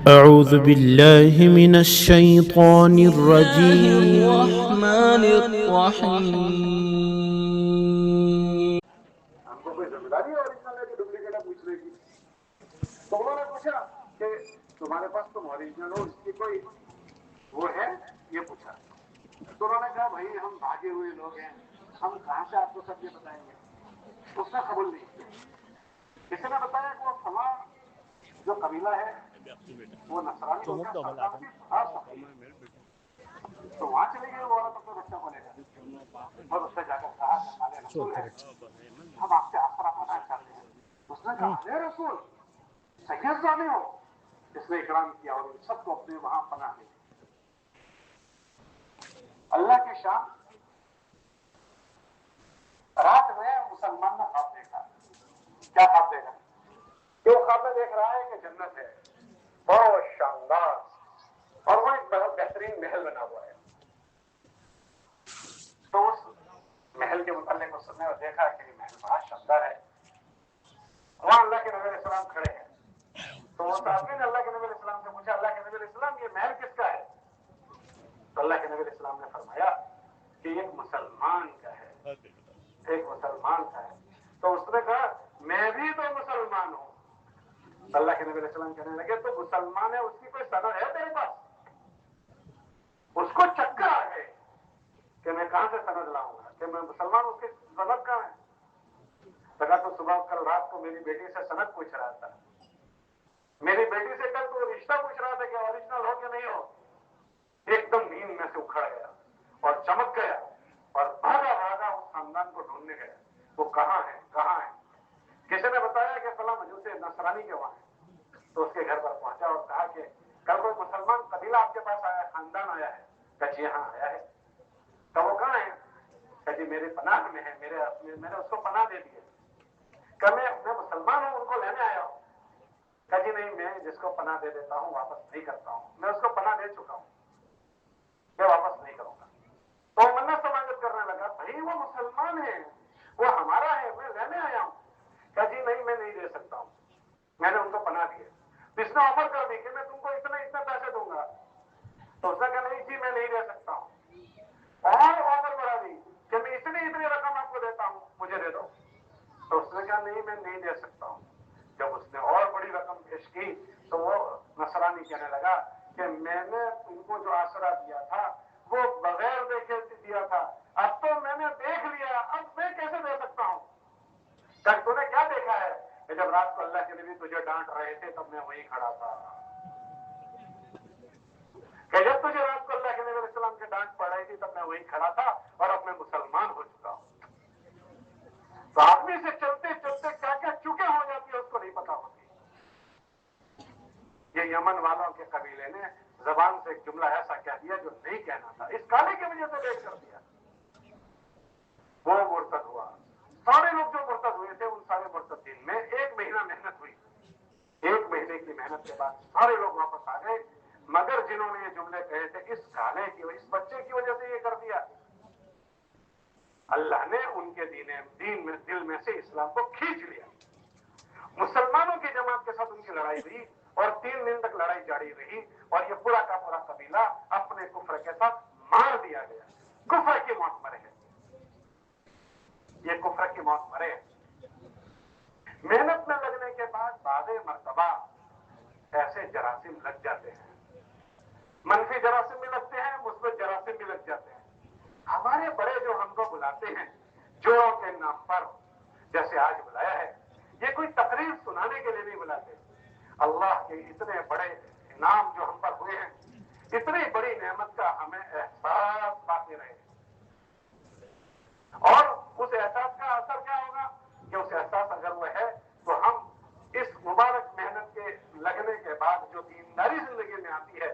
أعوذ بالله من الشيطان الرجيم. الرحمن الرحیم. ہم کو کوئی ذمہ داری ہے اوریجنل ہے کہ ڈپلیکیٹ ہے پوچھنے کی؟ تو انہوں نے پوچھا کہ تمہارے پاس تم اوریجنل ہو اس کی کوئی وہ ہے؟ یہ پوچھا تو انہوں نے کہا بھائی ہم بھاگے ہوئے لوگ ہیں، ہم کہاں سے آپ کو سب یہ بتائیں گے؟ اس نے قبول نہیں کیا. کسی نے بتایا کہ وہ فلاں جو قبیلہ ہے وہ نصرانی ہو گیا، سردار کی بڑا سخی ہے. تو وہاں چلی گئی وہ عورت اپنے بچوں کو لے کر اور اس سے جا کر کہا کہ ہمارے رسول ہے، ہم آپ سے آسرا پانا چاہتے ہیں. اس نے کہا اے رسول سید زانے ہو. اس نے اکرام کیا اور ان سب کو اپنے وہاں پناہ دی. اللہ کی شان. رات میں مسلمان نے خواب دیکھا. کیا خواب دیکھا؟ کہ وہ خواب میں دیکھ رہا ہے کہ جنت ہے بہت شاندار اور وہ ایک بہت بہترین محل بنا ہوا ہے. تو اس محل کے متعلق اس نے دیکھا کہ یہ محل بڑا شاندار ہے. وہاں اللہ کے نبی علیہ السلام کھڑے ہیں. تو وہ صحابی نے اللہ کے نبی علیہ السلام سے پوچھا اللہ کے نبی علیہ السلام یہ محل کس کا ہے؟ تو اللہ کے نبی علیہ السلام نے فرمایا کہ یہ ایک مسلمان کا ہے، ایک مسلمان کا ہے. تو اس نے کہا میں بھی تو مسلمان ہوں. اللہ کے نبی علیہ السلام کہنے لگے تو مسلمان ہے اس کی کوئی سند ہے تیرے پاس؟ اس کو چکر آ گئے کہ میں کہاں سے سند لاؤں گا کہ میں مسلمان ہوں، اس کی سند کہاں ہے؟ لگا تو صبح کل رات کو میری بیٹی سے سند پوچھ رہا تھا. میری بیٹی سے کل تو رشتہ پوچھ رہا تھا کہ اوریجنل ہو کہ نہیں ہو. ایک دم نیند میں سے اکھڑ گیا اور چمک گیا اور بھاگا بھاگا اس خاندان کو ڈھونڈنے گیا. وہ کہاں ہے کہاں ہے؟ کسی نے بتایا کہ فلاں مجوس نصرانی کے وہاں ہے. تو اس کے گھر پر پہنچا اور کہا کہ کل کوئی مسلمان قبیلہ آپ کے پاس آیا ہے، خاندان آیا ہے. کہ جی ہاں آیا ہے. کہ وہ کہاں ہے؟ کہ جی میرے پناہ میں ہے، میں نے اس کو پناہ دے دی ہے. کہ میں مسلمان ہوں ان کو لینے آیا ہوں. کہ جی نہیں میں جس کو پناہ دے دیتا ہوں واپس نہیں کرتا ہوں، میں اس کو پناہ دے چکا ہوں، میں واپس نہیں کروں گا. تو منت سماجت کرنے لگا بھائی وہ مسلمان ہے وہ ہمارا ہے میں لینے آیا ہوں. کہ جی نہیں میں نہیں دے سکتا ہوں، میں نے ان کو پناہ دی ہے. اس نے آفر کر دی کہ میں تم کو اتنے پیسے دوں گا. تو اس نے کہا نہیں جی میں نہیں دے سکتا ہوں. اور آفر بڑھا دی کہ میں اتنی رقم آپ کو دیتا ہوں مجھے دے دو. تو اس نے کہا نہیں میں نہیں دے سکتا ہوں. جب اس نے اور بڑی رقم پیش کی تو وہ نصرانی کہنے لگا کہ میں نے تم کو جو آسرا دیا تھا وہ بغیر دیکھے دیا تھا، اب تو میں نے دیکھ لیا اب میں کیسے دے سکتا ہوں؟ تک تو نے کیا دیکھا ہے کہ جب رات کو اللہ کے نبی تجھے ڈانٹ رہے تھے تب میں وہیں کھڑا تھا. کہ جب تجھے رات کو اللہ کے نبی علیہ السلام کے ڈانٹ پڑ رہی تھی تب میں وہیں کھڑا تھا اور اب میں مسلمان ہو چکا ہوں. تو آدمی سے چلتے چلتے کیا کیا چکے ہو جاتی ہے اس کو نہیں پتا ہوتی. یہ یمن والوں کے قبیلے نے زبان سے ایک جملہ ایسا کہہ دیا جو نہیں کہنا تھا، اس کالے کی وجہ سے دیکھ کر دیا. وہ مرتد ہوا. سارے لوگ جو مرتد ہوئے تھے ان سارے مرتدین میں 1 مہینہ محنت ہوئی. 1 مہینے کی محنت کے بعد سارے لوگ واپس آ گئے مگر جنہوں نے یہ جملے کہے تھے اس کالے کی اس بچے کی وجہ سے یہ کر دیا. اللہ نے ان کے دل میں سے اسلام کو کھینچ لیا. مسلمانوں کی جماعت کے ساتھ ان کی لڑائی ہوئی اور 3 دن تک لڑائی جاری رہی اور یہ پورا کا پورا قبیلہ اپنے کفر کے ساتھ مار دیا گیا. کفر کی موت مرے ہیں، یہ کفر کی موت مرے ہیں. محنت میں لگنے کے بعد بعض مرتبہ ایسے جراثیم لگ جاتے ہیں، منفی جراثیم بھی لگتے ہیں مثبت جراثیم بھی لگ جاتے ہیں. ہمارے بڑے جو ہم کو بلاتے ہیں جوڑوں کے نام پر جیسے آج بلایا ہے، یہ کوئی تقریر سنانے کے لیے نہیں بلاتے. اللہ کے اتنے بڑے انعام جو ہم پر ہوئے ہیں، اتنی بڑی نعمت کا ہمیں احساس باقی رہے. اور اس احساس کا اثر کیا ہوگا کہ اس احساس اگر وہ ہے تو ہم اس مبارک محنت کے لگنے کے بعد جو دینداری زندگی میں آتی ہے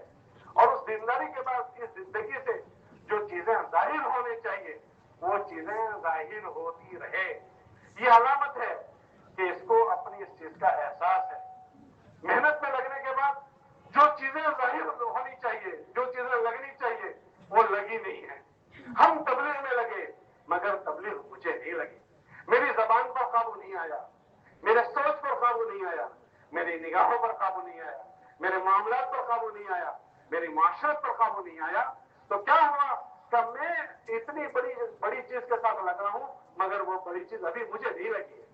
اور اس دینداری کے بعد اس زندگی سے جو چیزیں ظاہر ہونی چاہیے وہ چیزیں ظاہر ہوتی رہے. یہ علامت ہے کہ اس کو اپنی اس چیز کا احساس ہے. محنت میں لگنے کے بعد جو چیزیں ظاہر ہونی چاہیے جو چیزیں لگنی چاہیے وہ لگی نہیں ہے. ہم تبلیغ میں لگے مگر تبلیغ مجھے نہیں لگی. میری زبان پر قابو نہیں آیا، میرے سوچ پر قابو نہیں آیا، میری نگاہوں پر قابو نہیں آیا، میرے معاملات پر قابو نہیں آیا, میری معاشرت پر قابو نہیں آیا, تو کیا ہوا کہ میں اتنی بڑی چیز کے ساتھ لگ رہا ہوں مگر وہ بڑی چیز ابھی مجھے نہیں لگی ہے.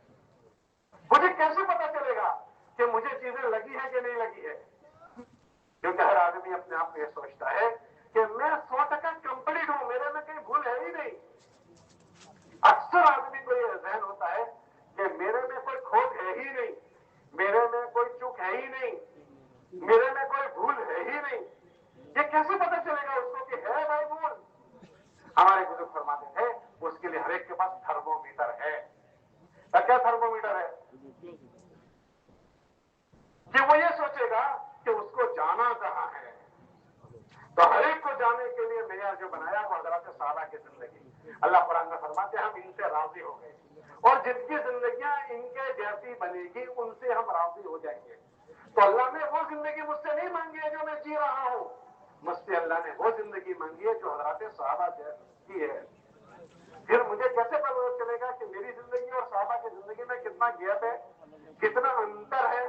مجھے کیسے پتا چلے گا کہ مجھے چیزیں لگی ہے کہ نہیں لگی ہے؟ کیونکہ ہر آدمی اپنے آپ میں یہ سوچتا ہے کہ میں 100% کمپلیٹ ہوں, میرے میں کہیں بھول ہے ہی نہیں. اکثر آدمی کو یہ ذہن ہوتا ہے کہ میرے میں کوئی کھوٹ ہے ہی نہیں, میرے میں کوئی چوک ہے ہی نہیں, میرے میں کوئی بھول ہے ہی نہیں. یہ کیسے پتا چلے گا اس کو کہ ہے بھائی بھول؟ ہمارے بزرگ فرماتے تھے اس کے لیے ہر ایک کے پاس تھرمومیٹر ہے. کیا تھرمومیٹر ہے؟ کہ وہ یہ سوچے گا کہ اس کو جانا کہاں ہے. تو ہر ایک کو جانے کے لیے معیار جو بنایا وہ حضرات صحابہ کی زندگی. اللہ قرآن میں فرماتے ہیں ہم ان سے راضی ہو گئے, اور جن کی زندگیاں ان کے جیسی بنے گی ان سے ہم راضی ہو جائیں گے. تو اللہ نے وہ زندگی مجھ سے نہیں مانگی ہے جو میں جی رہا ہوں, مجھ سے اللہ نے وہ زندگی مانگی ہے جو حضرات صحابہ کی ہے. پھر مجھے کیسے پتا چلے گا کہ میری زندگی اور صحابہ کی زندگی میں کتنا گیپ ہے, کتنا انتر ہے؟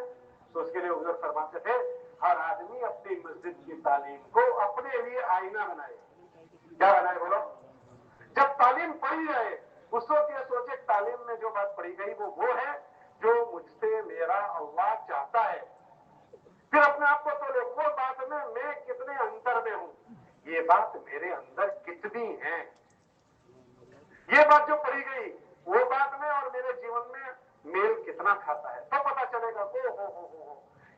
تو اس کے لیے حضور فرماتے تھے ہر آدمی اپنی مسجد کی تعلیم کو اپنے لیے آئینہ بنائے. کیا بنائے بولو؟ جب تعلیم پڑھی جائے اس وقت یہ سوچے تعلیم میں جو بات پڑھی گئی وہ ہے جو مجھ سے میرا اللہ چاہتا ہے. پھر اپنے آپ کو تولے وہ بات میں کتنے انتر میں ہوں, یہ بات میرے اندر کتنی ہے. یہ بات جو پڑھی گئی وہ بات میں اور میرے جیون میں میل کتنا کھاتا ہے. تو پتا چلے گا ہو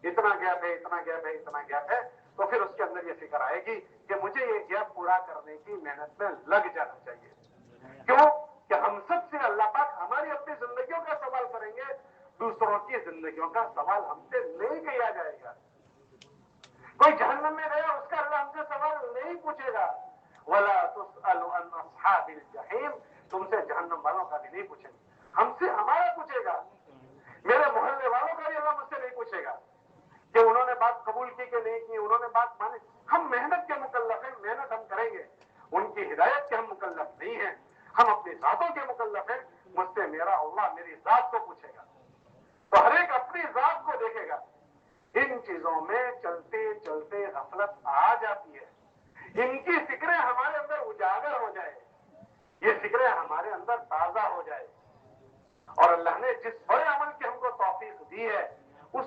اتنا گیپ ہے, اتنا گیپ ہے, اتنا گیپ ہے. تو پھر اس کے اندر یہ فکر آئے گی کہ مجھے یہ گیپ پورا کرنے کی محنت میں لگ جانا چاہیے. کیوں کہ ہم سب سے اللہ پاک ہماری اپنی زندگیوں کا سوال کریں گے, دوسروں کی زندگیوں کا سوال ہم سے نہیں کیا جائے گا. کوئی جہنم میں گیا اس کا اللہ ہم سے سوال نہیں پوچھے گا. وَلَا تُسْأَلُ عَنْ أَصْحَابِ الْجَحِيمِ, تم سے جہنم والوں کا بھی نہیں پوچھیں گے, ہم سے ہمارا پوچھے گا. میرے محلے والوں کا بھی اللہ مجھ سے نہیں پوچھے گا کہ انہوں نے بات قبول کی کہ نہیں کی, انہوں نے بات مانی. ہم محنت کے مکلف ہیں, محنت ہم کریں گے, ان کی ہدایت کے ہم مکلف نہیں ہیں, ہم اپنی ذاتوں کے مکلف ہیں. مجھ سے میرا اللہ میری ذات کو پوچھے گا. تو ہر ایک اپنی ذات کو دیکھے گا. ان چیزوں میں چلتے چلتے غفلت آ جاتی ہے. ان کی فکریں ہمارے اندر اجاگر ہو جائے, یہ فکریں ہمارے اندر تازہ ہو جائے, اور اللہ نے جس بڑے عمل کی ہم کو توفیق دی ہے اس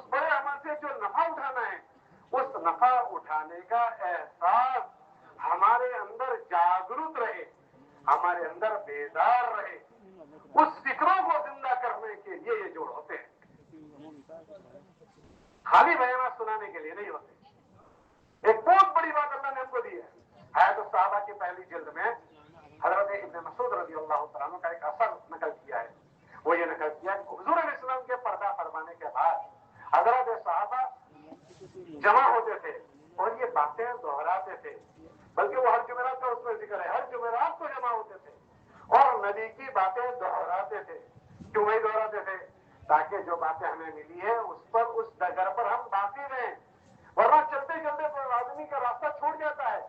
بڑے عمل سے جو نفع اٹھانا ہے, اس نفع اٹھانے کا احساس ہمارے اندر جاگرت رہے, ہمارے اندر بیدار رہے. اس فکروں کو زندہ کرنے کے لیے یہ جوڑ ہوتے ہیں, خالی بیانات سنانے کے لیے نہیں ہوتے. ایک بہت بڑی بات اللہ نے ہم کو دی ہے. حیات الصحابہ کی پہلی جلد میں حضرت ابن مسعود رضی اللہ تعالیٰ عنہ کا ایک اثر نقل کیا ہے. وہ یہ نقل کیا کہ حضور علیہ السلام کے پردہ فرمانے کے بعد حضرت صحابہ جمع ہوتے تھے اور یہ باتیں دہراتے تھے, بلکہ وہ ہر جمعرات کا اس میں ذکر ہے, ہر جمعرات کو جمع ہوتے تھے اور نبی کی باتیں دہراتے تھے. کیوں وہی دہراتے تھے؟ تاکہ جو باتیں ہمیں ملی ہے اس ڈگر پر ہم باقی رہیں, ورنہ چلتے چلتے تو آدمی کا راستہ چھوٹ جاتا ہے,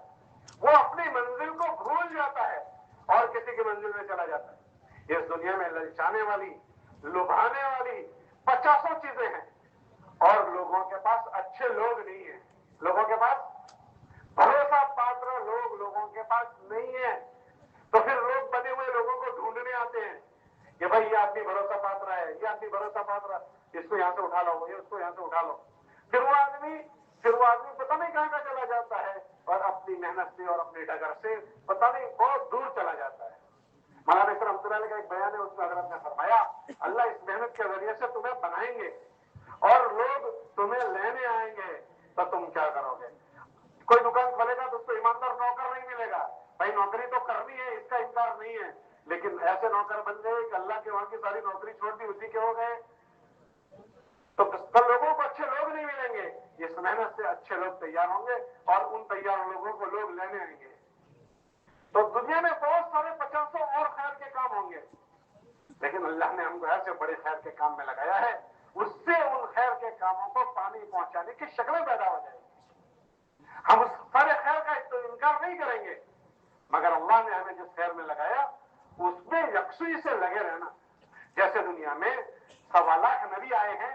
وہ اپنی منزل کو بھول جاتا ہے اور کسی کی منزل میں چلا جاتا ہے. اس دنیا میں للچانے والی, لبھانے والی 50 چیزیں ہیں, اور لوگوں کے پاس اچھے لوگ نہیں ہیں, لوگوں کے پاس بھروسہ پاتر لوگوں کے پاس نہیں ہے. تو پھر لوگ بنے ہوئے لوگوں کو ڈھونڈنے آتے ہیں کہ بھائی یہ آدمی بھروسہ پاتر ہے, یہ آدمی بھروسہ پاتر ہے, اس کو یہاں سے اٹھا لو, اس کو یہاں سے اٹھا لو. پھر وہ آدمی پتہ نہیں کہاں کا چلا جاتا ہے اور اپنی محنت سے اور اپنی ڈگر سے پتہ نہیں بہت دور چلا جاتا ہے. مولانا اسلام رحمۃ اللہ علیہ کا ایک بیان ہے, اس میں حضرت نے فرمایا اللہ اس محنت کے ذریعے سے تمہیں بنائیں گے اور لوگ تمہیں لینے آئیں گے, تو تم کیا کرو گے؟ کوئی دکان کھولے گا تو اس کو ایماندار نوکر نہیں ملے گا, بھائی نوکری تو کرنی ہے, اس کا انکار نہیں ہے, لیکن ایسے نوکر بن گئے کہ اللہ کے وہاں کی ساری نوکری چھوڑ دی, اسی کے ہو گئے. تو لوگوں کو اچھے لوگ نہیں ملیں گے. اس محنت سے اچھے لوگ تیار ہوں گے اور ان تیار لوگوں کو لوگ لینے آئیں گے. تو دنیا میں بہت سارے 50 اور خیر کے کام ہوں گے, لیکن اللہ نے ہم کو ایسے بڑے خیر کے کام میں لگایا ہے, اس سے ان خیر کے کاموں کو پانی پہنچانے کی شکلیں پیدا ہو جائیں گی. ہم اس سارے خیر کا انکار نہیں کریں گے, مگر اللہ نے ہمیں جس خیر میں لگایا اس میں یکسوئی سے لگے رہنا. جیسے دنیا میں 1.25 لاکھ نبی آئے ہیں,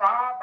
7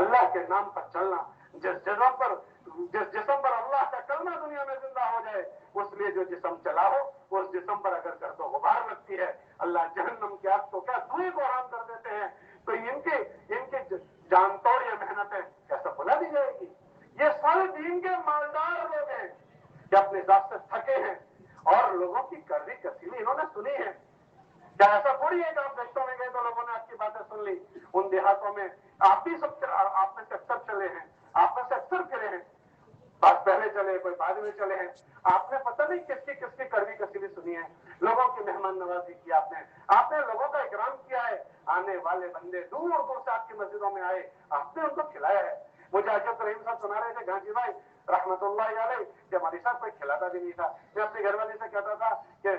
اللہ کے نام پر چلنا، جس جسم پر اللہ کا کلمہ دنیا میں زندہ ہو جائے، اس لیے جو جسم چلا ہو، اس جسم پر اگر گرد و غبار لگتی ہے، اللہ جہنم کی آگ تو کیا دھوئیں کو حرام کر دیتے ہیں، تو ان کی جان توڑ یہ محنتیں کیسے بھلا دی جائے گی؟ یہ سارے دین کے مالدار لوگ ہیں کہ اپنے ذات سے تھکے ہیں اور لوگوں کی کڑوی کسیلی انہوں نے سنی ہے۔ کیا ایسا تھوڑی ہے کہ آپ دیشوں میں گئے تو لوگوں نے آپ کی باتیں سن لی؟ ان دیہاتوں میں آپ میں سے اکثر چلے ہیں، آپ میں سے اکثر پھرے ہیں، بات پہلے چلے، کوئی بعد میں چلے ہیں، آپ نے پتہ نہیں کس کی کڑوی کسیلی سنی ہے۔ لوگوں کی مہمان نوازی کی آپ نے لوگوں کا اکرام کیا ہے، آنے والے بندے دور دور سے آپ کی مسجدوں میں آئے، آپ نے ان کو کھلایا ہے۔ مجھے عجب رحیم صاحب سنا رہے تھے گھانچی بھائی رحمت اللہ علیہ کہ ہماری صاحب کوئی کھلاتا بھی نہیں تھا۔ میں اپنی گھر والی سے کہتا تھا کہ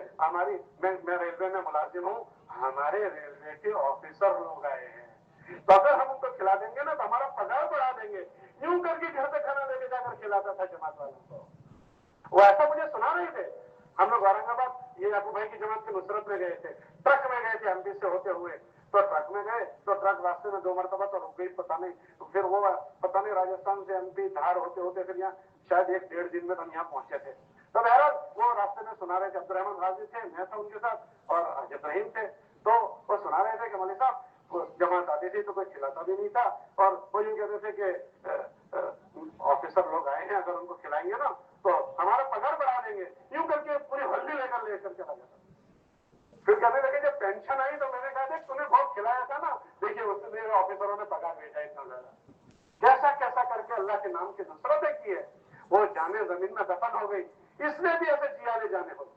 میں ریلوے میں ملازم ہوں، ہمارے ریلوے کے آفیسر لوگ آئے ہیں، تو اگر ہم ان کو کھلا دیں گے نا تو ہمارا پگار بڑھا دیں گے۔ یوں کر کے گھر سے کھانا لے کے جا کر کھلاتا تھا جماعت والوں کو۔ وہ ایسا مجھے سنا رہے تھے۔ ہم لوگ اورنگ آباد یہ ابو بھائی کی جماعت کی نصرت میں گئے تھے، ٹرک میں گئے تھے ہمپی سے ہوتے ہوئے، تو ٹرک میں گئے تو ٹرک راستے میں 2 مرتبہ تو رک گئی، پتہ نہیں پھر وہ پتہ نہیں راجستھان سے ایم پی دھار ہوتے ہوتے پھر یہاں شاید 1-1.5 دن میں ہم یہاں پہنچے تھے۔ تو بہرحال وہ راستے میں سنا رہے تھے، عبد الرحمن غازی تھے، میں تھا ان کے ساتھ اور حاجت رحیم تھے، تو وہ سنا رہے تھے کہ مولوی صاحب جماعت آتی تھی تو کوئی کھلاتا بھی نہیں تھا، اور وہ یوں کہتے تھے کہ آفیسر لوگ آئے ہیں، اگر ان کو کھلائیں گے نا تو ہمارا پگار بڑھا دیں گے۔ یوں کر کے پوری ہلدی لے کر چلا جاتا۔ پھر کہنے لگے جب پینشن آئی تو میں نے کہا دیکھ تمہیں بہت کھلایا تھا نا، دیکھیے اس نے آفیسروں نے پگار بھیجا اتنا زیادہ۔ کیسا کر کے اللہ کے نام کی نصرتیں کی ہے، وہ جانیں زمین میں دفن ہو گئی، اس نے بھی ایسے جیالے جانے ہوگی،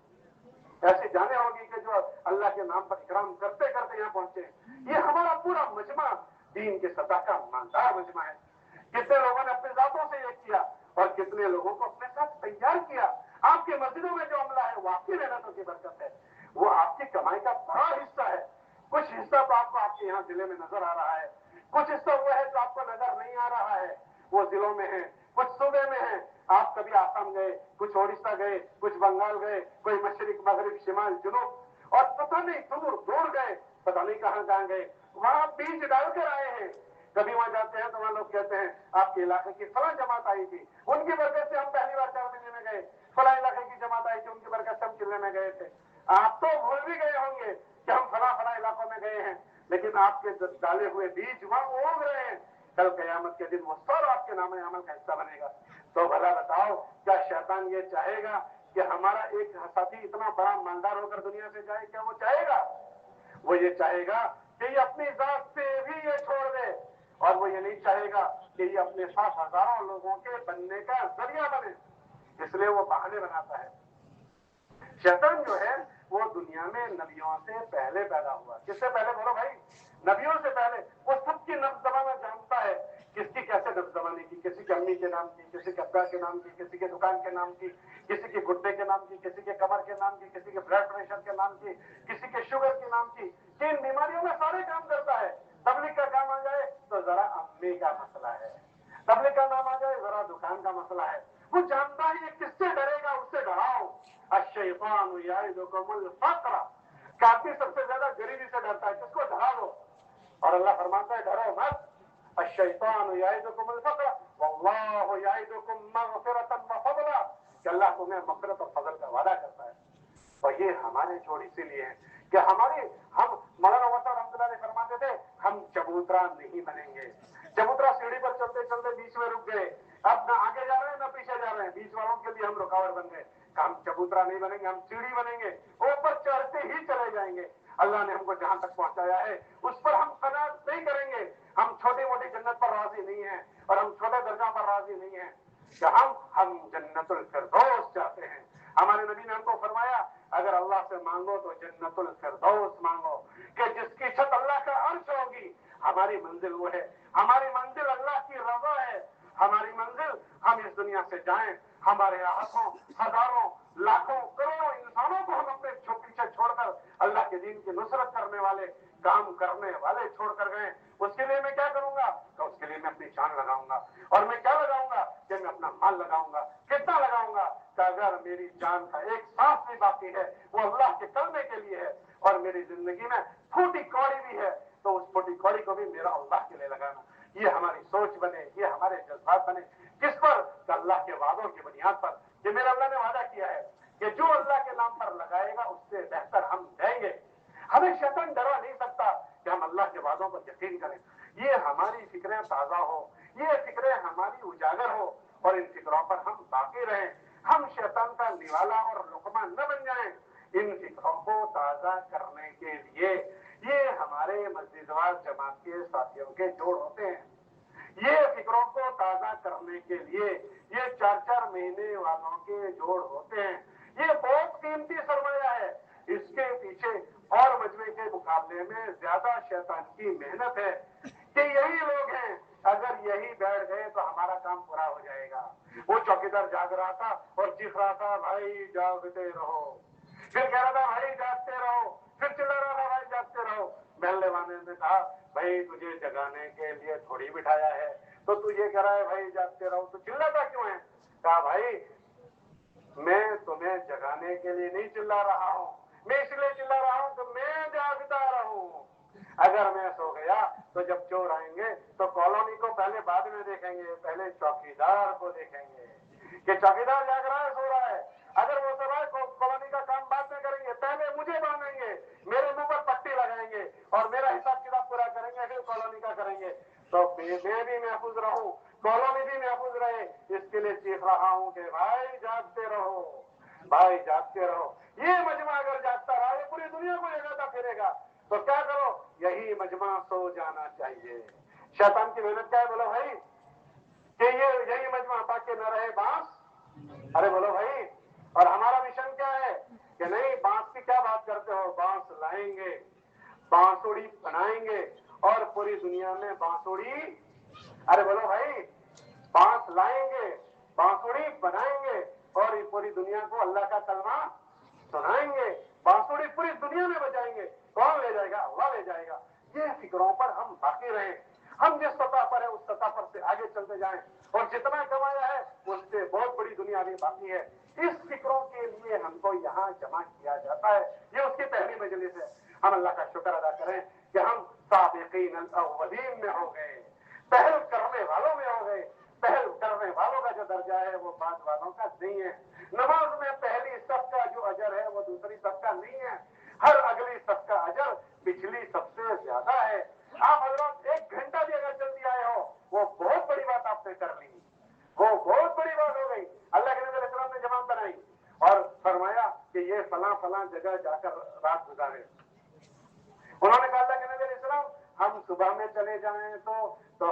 ایسی جانے ہوگی کہ جو اللہ کے نام پر اکرام کرتے کرتے یہاں پہنچے۔ یہ ہمارا پورا مجمع دین کے سطح کا مالدار مجمع ہے۔ کتنے لوگوں نے اپنی ذاتوں سے یہ کیا اور کتنے لوگوں کو اپنے ساتھ تیار کیا۔ آپ کی مسجدوں میں جو عملہ ہے وہ آپ کی محنتوں کی برکت ہے، وہ آپ کی کمائی کا بڑا حصہ ہے۔ کچھ حصہ تو آپ کے یہاں ضلع میں نظر آ رہا ہے، کچھ حصہ وہ ہے جو آپ کو نظر نہیں آ رہا ہے، وہ ضلعوں میں ہے، کچھ صوبے میں ہے۔ آپ کبھی آسام گئے، کچھ اڑیسہ گئے، کچھ بنگال گئے، کوئی مشرق مغرب شمال جنوب، اور پتہ نہیں دور گئے، پتہ نہیں کہاں گئے، وہاں بیج ڈال کر آئے ہیں۔ کبھی وہاں جاتے ہیں تو وہاں لوگ کہتے ہیں آپ کے علاقے کی فلاں جماعت آئی تھی، ان کی برکت سے ہم پہلی بار 4 مہینے میں گئے، فلاں علاقے کی جماعت آئی تھی، ان کی برکت سے ہم قلعے میں گئے تھے۔ آپ تو بھول بھی گئے ہوں گے کہ ہم فلاں علاقوں میں گئے ہیں، لیکن آپ کے ڈالے ہوئے بیج وہاں اگ رہے ہیں، کل قیامت کے دن وہ سب آپ کے نام عمل کا حصہ بنے گا۔ تو بھلا بتاؤ کیا شیطان یہ چاہے گا کہ ہمارا ایک ساتھی اتنا بڑا مالدار ہو کر دنیا سے جائے؟ کیا وہ چاہے گا؟ وہ یہ چاہے گا کہ یہ اپنی ذات سے بھی یہ چھوڑ دے، اور وہ یہ نہیں چاہے گا کہ یہ اپنے ساتھ ہزاروں لوگوں کے بننے کا ذریعہ بنے، اس لیے وہ بہانے بناتا ہے۔ شیطان جو ہے وہ دنیا میں نبیوں سے پہلے پیدا ہوا۔ کس سے پہلے بولو بھائی؟ نبیوں سے پہلے۔ وہ سب کی نبض زبانہ جانتا ہے، کس کی کیسے نبض زبانی کی، کسی کی امی کے نام کی، کسی کے ابا کے نام کی، کسی کے دکان کے نام کی، کسی کے گھٹنے کے نام کی، کسی کے کمر کے نام کی، کسی کے بلڈ پریشر کے نام کی، کسی کے شوگر کے نام کی۔ ان بیماریوں میں سارے کام کرتا ہے۔ تبلیغ کا کام آ جائے تو ذرا امی کا مسئلہ ہے، تبلیغ کا نام آ جائے ذرا دکان کا مسئلہ ہے۔ وہ جانتا ہے یہ کس سے ڈرے گا، اس سے ڈراؤ۔ الشیطان یعدکم الفقر، کافی سب سے زیادہ غریبی سے ڈرتا ہے، کس کو ڈرا دو، اور اللہ فرماتا ہے ڈرو مت۔ الشیطان یعدکم الفقر واللہ یعدکم مغفرۃ وفضلا، کہ اللہ تمہیں مغفرت اور فضل کا وعدہ کرتا ہے۔ اور یہ ہمارے جوڑ اسی لیے ہے کہ ہم مولانا وسط رحمۃ اللہ علیہ فرماتے تھے ہم چبوترا نہیں بنیں گے۔ چبوترا سیڑھی پر چلتے چلتے بیچ میں رک گئے، اب نہ آگے جا رہے ہیں نہ پیچھے جا رہے ہیں، بیچ والوں کے لیے ہم رکاوٹ بن گئے۔ ہم چبوترا نہیں بنیں گے، ہم سیڑھی بنیں گے، اوپر چڑھتے ہی چلے جائیں گے۔ اللہ نے ہم کو جہاں تک پہنچایا ہے اس پر ہم قناعت نہیں کریں گے۔ ہم چھوٹی موٹی جنت پر راضی نہیں ہیں اور ہم چھوٹے درجوں پر راضی نہیں ہیں، کہ ہم جنت الفردوس چاہتے ہیں۔ ہمارے نبی نے ہم کو فرمایا اگر اللہ سے مانگو تو جنت الفردوس مانگو، کہ جس کی چھت اللہ کا عرش ہوگی۔ ہماری منزل وہ ہے، ہماری منزل اللہ کی رضا ہے، ہماری منزل ہم اس دنیا سے جائیں، ہمارے ہاتھوں ہزاروں لاکھوں کروڑوں انسانوں کو ہم اپنے پیچھے چھوڑ کر اللہ کے دین کی نصرت کرنے والے کام کرنے والے چھوڑ کر گئے۔ اس کے لیے میں کیا کروں گا؟ تو اس کے لیے میں اپنی جان لگاؤں گا، اور میں کیا لگاؤں گا کہ میں اپنا مال لگاؤں گا۔ کتنا لگاؤں گا؟ کہ اگر میری جان کا ایک سانس بھی باقی ہے وہ اللہ کے کلمے کے لیے ہے، اور میری زندگی میں پھوٹی کوڑی بھی ہے تو اس پھوٹی کوڑی کو بھی میرا اللہ کے لیے لگانا۔ یہ ہماری سوچ بنے، یہ ہمارے جذبات بنے. کس پر؟ کہ اللہ کے وعدوں کی بنیاد پر کہ میرا اللہ نے وعدہ کیا ہے کہ جو اللہ کے نام پر لگائے گا اس سے بہتر ہم دیں گے. ہمیں شیطان ڈرا نہیں سکتا کہ ہم اللہ کے وعدوں پر یقین کریں. یہ ہماری فکریں تازہ ہو، یہ فکریں ہماری اجاگر ہو اور ان فکروں پر ہم باقی رہیں. ہم شیطان کا نوالا اور لقمہ نہ بن جائیں. ان فکروں کو تازہ کرنے کے لیے یہ ہمارے مسجد وار جماعت کے ساتھیوں کے جوڑ ہوتے ہیں. یہ فکروں کو تازہ کرنے کے لیے یہ 4-4 مہینے والوں کے جوڑ ہوتے ہیں. یہ بہت قیمتی سرمایہ ہے. اس کے پیچھے اور مجمع کے مقابلے میں زیادہ شیطان کی محنت ہے کہ یہی لوگ ہیں، اگر یہی بیٹھ گئے تو ہمارا کام پورا ہو جائے گا. وہ چوکیدار جاگ رہا تھا اور چیخ رہا تھا بھائی جاگتے رہو، پھر کہہ رہا تھا بھائی جاگتے رہو، پھر چلا رہا تھا بھائی جاگتے رہو. محلے والے نے کہا بھائی تجھے جگانے کے لیے تھوڑی بٹھایا ہے تو تو یہ کہہ رہا ہے بھائی جاگتے رہو، تو چلاتا کیوں ہے؟ کہا بھائی میں تمہیں جگانے کے لیے نہیں چلا رہا ہوں، میں اس لیے چلا رہا ہوں کہ میں جاگتا رہوں. اگر میں سو گیا تو جب چور آئیں گے تو کالونی کو پہلے بعد میں دیکھیں گے، پہلے چوکیدار کو دیکھیں گے کہ چوکیدار جاگ رہا ہے سو رہا ہے. اگر وہ سو رہا ہے کالونی کا کام بعد میں کریں گے، پہلے مجھے باندھیں گے، میرے منہ پر پٹی لگائیں گے اور میرا حساب کتاب پورا کریں گے، پھر کالونی کا کریں گے. تو میں بھی محفوظ رہوں، کالونی بھی محفوظ رہے، اس کے لیے چیخ رہا ہوں کہ بھائی جاگتے رہو، بھائی جاگتے رہو. یہ مجمع اگر جاگتا رہا یہ پوری دنیا کو جگاتا پھرے گا. تو کیا کرو؟ یہی مجمع سو جانا چاہیے. شیطان کی محنت کیا ہے؟ بولو بھائی کہ یہی مجمع تاکہ نہ رہے بانس. ارے بولو بھائی. اور ہمارا مشن کیا ہے کہ نہیں بانس کی کیا بات کرتے ہو، بانس لائیں گے، بانسوڑی بنائیں گے اور پوری دنیا میں بانسوڑی. ارے بولو بھائی بانس لائیں گے، بانسوڑی بنائیں گے اور پوری دنیا کو اللہ کا کلمہ سنائیں گے، بانسوڑی پوری دنیا میں بجائیں گے. کون لے جائے گا؟ اللہ لے جائے گا. یہ فکروں پر ہم باقی رہیں. ہم جس سطح پر ہے اس سطح پر سے آگے چلتے جائیں اور جتنا کمایا ہے اس سے بہت بڑی دنیا ابھی باقی ہے. اس فکروں کے لیے ہم کو یہاں جمع کیا جاتا ہے. یہ اس کی پہلی مجلس ہے. ہم اللہ کا شکر ادا کریں کہ ہم سابقین الاولین میں ہو گئے، پہل کرنے والوں میں ہو گئے. پہل کرنے والوں کا جو درجہ ہے وہ بعد والوں کا نہیں ہے. نماز میں پہلی صف کا جو اجر ہے وہ دوسری صف کا نہیں ہے. ہر اگلی صف کا اجر پچھلی صف سے زیادہ ہے. آپ حضرات 1 گھنٹہ بھی اگر جلدی آئے ہو وہ بہت بڑی بات آپ نے کر لی، وہ بہت بڑی بات ہو گئی. اللہ کے نبی علیہ السلام نے جماعت بنائی اور فرمایا کہ یہ فلاں فلاں جگہ جا کر رات گزارے. انہوں نے کہا اللہ کے نبی علیہ السلام ہم صبح میں چلے جائیں تو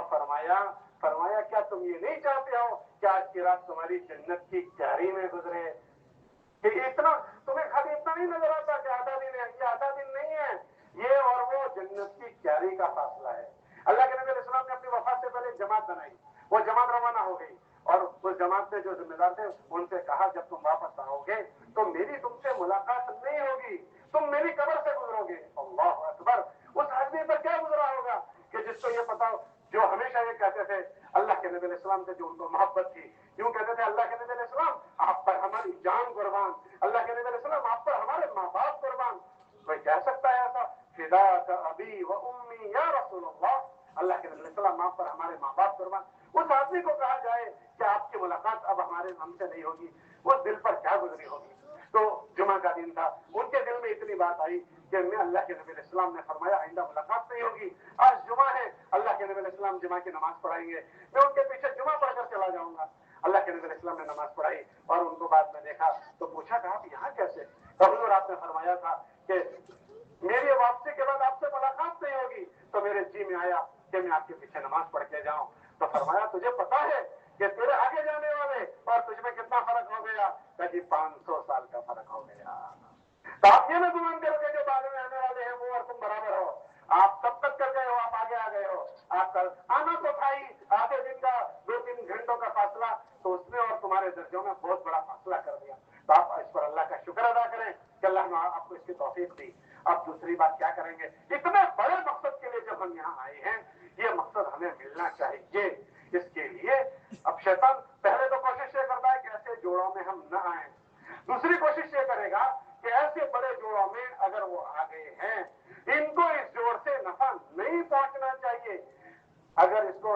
فرمایا کیا تم یہ نہیں چاہتے ہو کہ آج کی رات تمہاری جنت کی کیاری میں گزرے؟ کہ اتنا تمہیں خالی اتنا نہیں نظر آتا کہ آدھا دن ہے؟ یہ آدھا دن نہیں ہے، یہ اور وہ جنت کی کیاری کا فاصلہ ہے. اللہ کے نبی علیہ السلام نے اپنی وفات سے پہلے جماعت بنائی، وہ جماعت روانہ ہو گئی اور اس جماعت میں جو ذمہ دار تھے ان سے کہا جب تم واپس آؤ گے تو میری تم سے ملاقات نہیں ہوگی، تم میری قبر سے گزرو گے. اللہ اکبر. اس آدمی پر کیا گزرا ہوگا کہ جس کو یہ پتا ہو، جو ہمیشہ یہ کہتے تھے اللہ کے نبی علیہ السلام سے جو ان کو محبت تھی، یوں کہتے تھے اللہ کے نبی علیہ السلام آپ پر ہماری جان قربان، اللہ کے نبی علیہ السلام آپ پر ہمارے ماں باپ قربان. کوئی کہہ سکتا ہے ایسا؟ فداک ابی و امی یا رسول اللہ. اللہ کے نبی علیہ السلام آپ پر ہمارے ماں باپ قربان. اس آدمی کو کہا جائے کہ آپ کی ملاقات اب ہم سے نہیں ہوگی، وہ دل پر کیا گزری ہوگی؟ تو جمعہ کا دن تھا، ان کے دل میں اتنی بات آئی کہ میں اللہ کے نبی علیہ السلام نے فرمایا آئندہ ملاقات نہیں ہوگی، آج جمعہ ہے، اللہ کے نبی علیہ السلام جمعہ کی نماز پڑھائیں گے، میں ان کے پیچھے جمعہ پڑھ کر چلا جاؤں گا. اللہ کے نبی علیہ السلام نے نماز پڑھائی اور ان کو بعد میں دیکھا تو پوچھا کہ آپ یہاں کیسے؟ حضور آپ نے فرمایا تھا کہ میری واپسی کے بعد آپ سے ملاقات نہیں ہوگی، تو میرے جی میں آیا کہ میں آپ کے پیچھے نماز پڑھ کے جاؤں. تو فرمایا تجھے پتا ہے کہ تیرے آگے جانے والے اور تجھ میں کتنا فرق ہو گیا؟ کہ 500 سال کا فرق ہو گیا. تو آپ یہ نہ گمان کرو کہ جو بعد میں آنے والے ہیں وہ اور تم برابر ہو. آپ تب تک کر گئے ہو، آپ آگے آ گئے ہو. آپ کل آنا تو تھا ہی، آدھے دن کا 2-3 گھنٹوں کا فاصلہ، تو اس نے اور تمہارے درجوں میں بہت بڑا فاصلہ کر دیا. تو آپ اس پر اللہ کا شکر ادا کریں کہ اللہ نے آپ کو اس کی توفیق دی. اب دوسری بات کیا کریں گے؟ اتنے بڑے مقصد کے لیے جب ہم یہاں آئے ہیں، یہ مقصد ہمیں ملنا چاہیے. اس کے لیے اب شیطان پہلے تو کوشش یہ کرتا ہے کہ ایسے جوڑوں میں ہم نہ آئیں. دوسری کوشش یہ کرے گا کہ ایسے بڑے جوڑوں میں اگر وہ آ گئے ہیں، ان کو اس جوڑ سے نفع نہیں پہنچنا چاہیے. اگر اس کو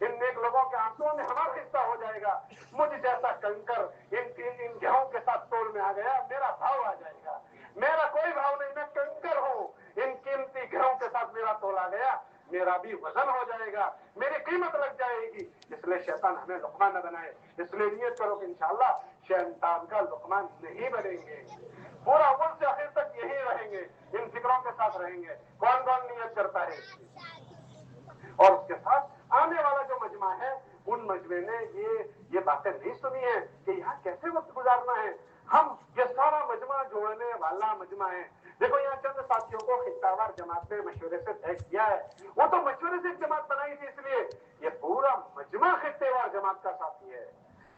ان نیک لوگوں کے آنسوؤں میں ہمارا حصہ ہو جائے گا. مجھ جیسا کنکر ان گہوں کے ساتھ تول میں آ گیا, میرا بھاؤ آ جائے گا. میرا کوئی بھاؤ نہیں, میں کنکر ہوں, ان قیمتی گہوں کے ساتھ میرا تول آ گیا, میرا بھی وزن ہو جائے گا, میری قیمت لگ جائے گی. اس لیے شیطان ہمیں لقمان نہ بنائے. اس لیے نیت کرو کہ انشاءاللہ شیطان کا لقمان نہیں بنیں گے. پورا اول سے آخر تک یہی رہیں گے, ان فکروں کے ساتھ رہیں گے. کون کون نیت کرتا ہے؟ اور اس کے ساتھ آنے والا جو مجمع ہے, ان مجمع نے یہ باتیں نہیں سنی ہیں کہ یہاں کیسے وقت گزارنا ہے. ہم یہ سارا مجمع جوڑنے والا مجمع ہے. دیکھو یہاں چند ساتھیوں کو خطہ وار جماعت نے مشورے سے طے کیا ہے. وہ تو مشورے سے ایک جماعت بنائی تھی, اس لیے یہ پورا مجمع خطے وار جماعت کا ساتھی ہے.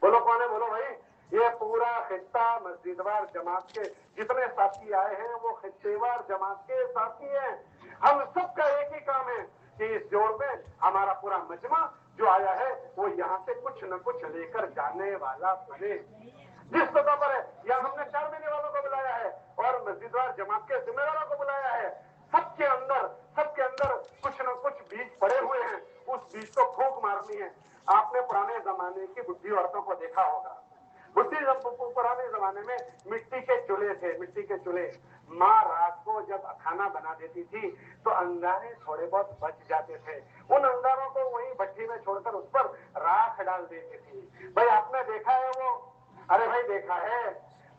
بولو کون ہے؟ بولو بھائی. یہ پورا خطہ مسجد وار جماعت کے جتنے ساتھی آئے ہیں وہ خطے وار جماعت کے ساتھی ہیں. ہم سب کا ایک ہی کام ہے کہ اس جوڑ میں ہمارا پورا مجمع جو آیا ہے وہ یہاں سے کچھ نہ کچھ لے کر جانے والا بنے. جس سطح پر ہے, یا ہم نے 4 مہینے والوں کو بلایا ہے اور مسجد وار جماعت کے ذمہ داروں کو بلایا ہے. سب کے اندر کچھ نہ کچھ بیج پڑے ہوئے ہیں, اس بیج کو پھونک مارنی ہے. آپ نے پرانے زمانے کی بڈھی عورتوں کو دیکھا ہوگا. پرانے زمانے میں مٹی کے چولہے تھے, مٹی کے چولہے. ماں رات کو جب کھانا بنا دیتی تھی تو انگارے تھوڑے بہت بچ جاتے تھے. ان انگاروں کو وہیں بھٹی میں چھوڑ کر اس پر راکھ ڈال دیتی تھی. بھائی آپ نے دیکھا ہے وہ؟ ارے بھائی دیکھا ہے.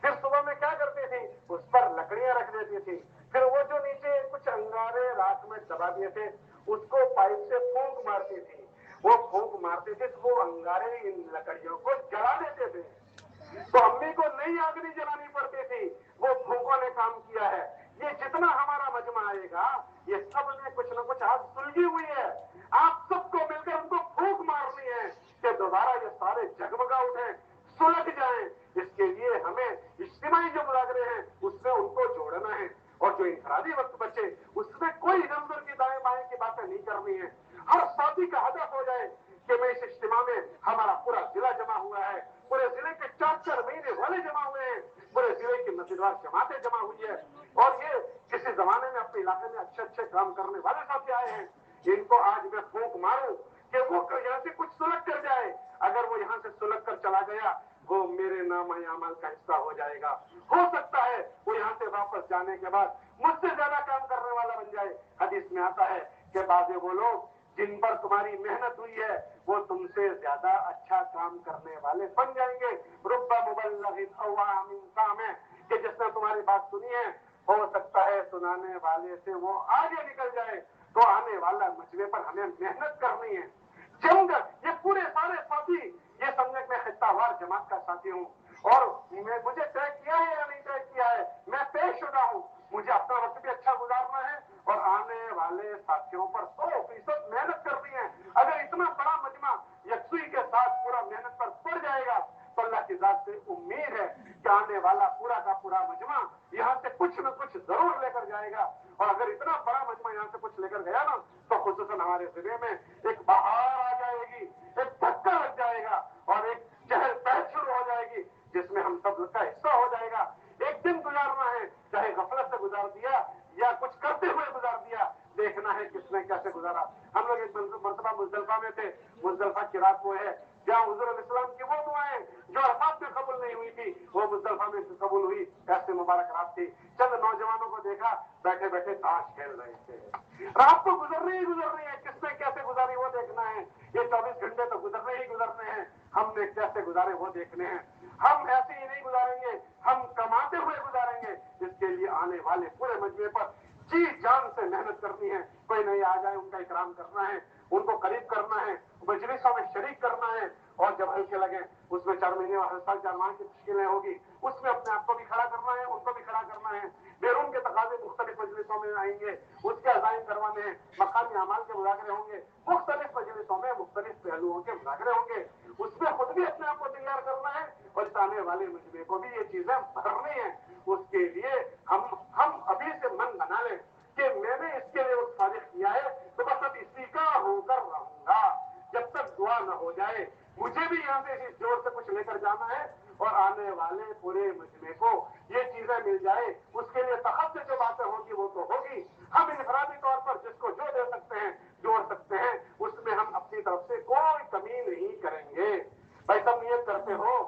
پھر صبح میں کیا کرتی تھی؟ اس پر لکڑیاں رکھ دیتی تھی. پھر وہ جو نیچے کچھ انگارے رات میں دبا دیے تھے اس کو پائپ سے پھونک مارتی تھی. وہ پھونک مارتے تھے تو وہ انگارے ان لکڑیوں کو جلا دیتے تھے. تو امی کو نئی آگ نہیں جلانی پڑتی تھی, وہ پھونکوں نے کام کیا ہے. یہ جتنا ہمارا مجمع آئے گا یہ سب نے کچھ نہ کچھ آگ سلگی ہوئی ہے. آپ سب کو مل کر ان کو پھونک مارنی ہے کہ دوبارہ یہ سارے جگمگا اٹھیں, سلگ جائیں. اس کے لیے ہمیں اجتماعی جو مذاکرے ہیں اس میں ان کو جوڑنا ہے, اور جو انفرادی وقت بچے اس میں کوئی ادھر ادھر کی دائیں بائیں کی باتیں نہیں کرنی ہے. ہر ساتھی کا ہدف ہو جائے کہ میں اس اجتماع میں ہمارا پورا ضلع جمع ہوا ہے, پورے ضلع کے 4 مہینے والے جمع ہوئے ہیں, پورے ضلع کی مسجدوار جماعتیں جمع ہوئی ہے, اور یہ کسی زمانے میں اپنے علاقے میں اچھے اچھے کام کرنے والے ساتھی آئے ہیں. ان کو آج میں پھونک ماروں کہ وہ یہاں سے کچھ سلگ کر جائے. اگر وہ یہاں سے سلگ کر چلا گیا وہ میرے نام اعمال کا حصہ ہو جائے گا. ہو سکتا ہے وہ یہاں سے واپس جانے کے بعد مجھ سے زیادہ کام کرنے والا بن جائے. حدیث میں آتا ہے کہ بعض وہ لوگ جن پر تمہاری محنت ہوئی ہے وہ تم سے زیادہ اچھا کام کرنے والے بن جائیں گے. رب مبلغ او عام سامع, کہ جس نے تمہاری بات سنی ہے ہو سکتا ہے سنانے والے سے وہ آگے نکل جائے. تو آنے والا مجمع پر ہمیں محنت کرنی ہے. جم کر یہ پورے سارے ساتھی یہ سمجھے کہ میں خطہ وار جماعت کا ساتھی ہوں, اور مجھے طے کیا ہے یا نہیں طے کیا ہے, میں طے شدہ ہوں. مجھے اپنا وقت بھی اچھا گزارنا ہے اور آنے والے ساتھیوں پر 100% محنت کرنی ہے. اگر اتنا بڑا مجمع یکسوئی کے ساتھ پورا محنت پر پڑ جائے گا تو اللہ کی ذات سے امید ہے کہ آنے والا پورا کا پورا مجمع یہاں سے کچھ نہ کچھ ضرور لے کر جائے گا. اور اگر اتنا بڑا مجمع یہاں سے کچھ لے کر گیا نا تو خصوصاً ہمارے ضلع میں ایک بہار آ جائے گی, ایک دھکا لگ جائے گا اور ایک چہل پہل شروع ہو جائے گی جس میں ہم سب کا حصہ ہو جائے گا. ایک دن گزارنا ہے, چاہے غفلت سے گزار دیا یا کچھ کرتے ہوئے گزار دیا, دیکھنا ہے کس نے کیسے گزارا. ہم لوگ ایک مرتبہ مزدلفہ میں تھے. مزدلفہ کی رات وہ ہے جہاں حضور علیہ السلام کی وہ دعائیں جو عرفات میں قبول نہیں ہوئی تھی وہ مزدلفہ میں قبول ہوئی. ایسے مبارک رات تھی. چند نوجوانوں کو دیکھا بیٹھے بیٹھے تاش کھیل رہے تھے. رات تو گزرنی ہے, کس نے کیسے گزاری وہ دیکھنا ہے. یہ 24 گھنٹے تو گزرنے ہیں, ہم نے کیسے گزارے وہ دیکھنے ہیں. ہم ایسے ہی نہیں گزاریں گے, ہم کماتے ہوئے گزاریں گے. اس کے لیے آنے والے پورے مجمع پر جی جان سے محنت کرنی ہے. کوئی نہیں آ جائے ان کا اکرام کرنا ہے, ان کو قریب کرنا ہے, مجلسوں میں شریک کرنا ہے. اور جب ہلکے لگے اس میں 4 مہینے اور ہر سال 4 ماہ کی تشکیلیں ہوگی, اس میں اپنے آپ کو بھی کھڑا کرنا ہے, ان کو بھی کھڑا کرنا ہے. بیرون کے تقاضے مختلف مجلسوں میں آئیں گے, اس کے عزائم کروانے ہیں. مقامی اعمال کے مذاکرے ہوں گے, مختلف مجلسوں میں مختلف پہلوؤں کے مذاکرے ہوں گے. اس میں خود بھی اپنے آپ کو تیار کرنا ہے اور آنے والے مجمع کو بھی یہ چیزیں بھرنی ہیں. اس کے لیے ہم ابھی سے من بنا لیں کہ میں نے اس کے لیے وقت فارغ کیا ہے تو بس اب اسی کا ہو کر رہوں گا جب تک دعا نہ ہو جائے. مجھے بھی یہاں سے اس جوڑ سے کچھ لے کر جانا ہے اور آنے والے پورے مجمع کو یہ چیزیں مل جائے. اس کے لیے تخت سے جو باتیں ہوگی وہ تو ہوگی. ہم انفرادی طور پر جس کو جو دے سکتے ہیں جوڑ سکتے ہیں, اس میں ہم اپنی طرف سے کوئی کمی نہیں کریں گے. بھائی سب نیت کرتے ہو؟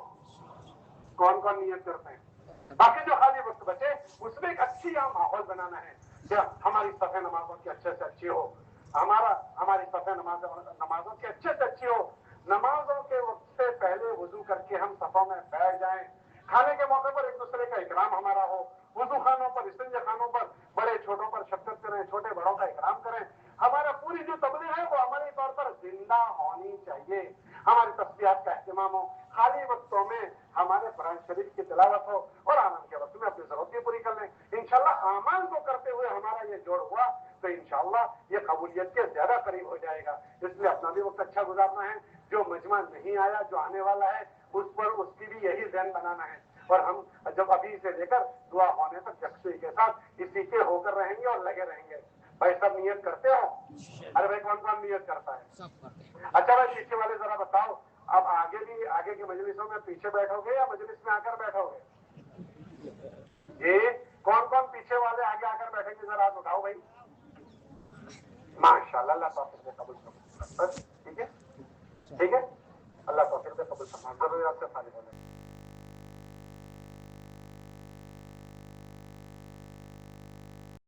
کون کون نیت کرتے ہیں؟ باقی جو خالی وقت بچے اس میں ایک اچھی ماحول بنانا ہے کہ ہماری صفحہ نمازوں کی اچھے سے اچھی ہو، ہماری صفحہ نمازوں کی اچھے سے اچھی ہو. نمازوں کے وقت سے پہلے وضو کر کے ہم صفوں میں بیٹھ جائیں. کھانے کے موقع پر ایک دوسرے کا اکرام ہمارا ہو. وضو خانوں پر، استنجا خانوں پر بڑے چھوٹوں پر شفقت کریں، چھوٹے بڑوں کا اکرام کریں. ہمارا پوری جو تبلیغ ہے وہ عملی طور پر زندہ ہونی چاہیے. ہماری تسبیحات کا اہتمام ہو، خالی وقتوں میں ہمارے قرآن شریف کی تلاوت ہو، اور آرام کے وقت میں اپنی ضرورتیں پوری کر لیں. انشاءاللہ اعمال کو کرتے ہوئے ہمارا یہ جوڑ ہوا تو انشاءاللہ یہ قبولیت کے زیادہ قریب ہو جائے گا. اس لیے اپنا بھی وقت اچھا گزارنا ہے. جو مجمع نہیں آیا، جو آنے والا ہے، اس کی بھی یہی ذہن بنانا ہے. اور ہم جب ابھی سے لے کر دعا ہونے تک یکسوئی کے ساتھ اسی کے ہو کر رہیں گے اور لگے رہیں گے. بھائی سب نیت کرتے ہو؟ ارے بھائی کون کون نیت کرتا ہے؟ اچھا بھائی پیچھے والے ذرا بتاؤ، اب آگے کی مجلسوں میں پیچھے بیٹھو گے یا مجلس میں آ کر بیٹھو گے؟ جی کون کون پیچھے والے آگے آ کر بیٹھیں گے؟ ذرا ہاتھ اٹھاؤ بھائی. ماشاءاللہ، اللہ تعالیٰ قبول کرو.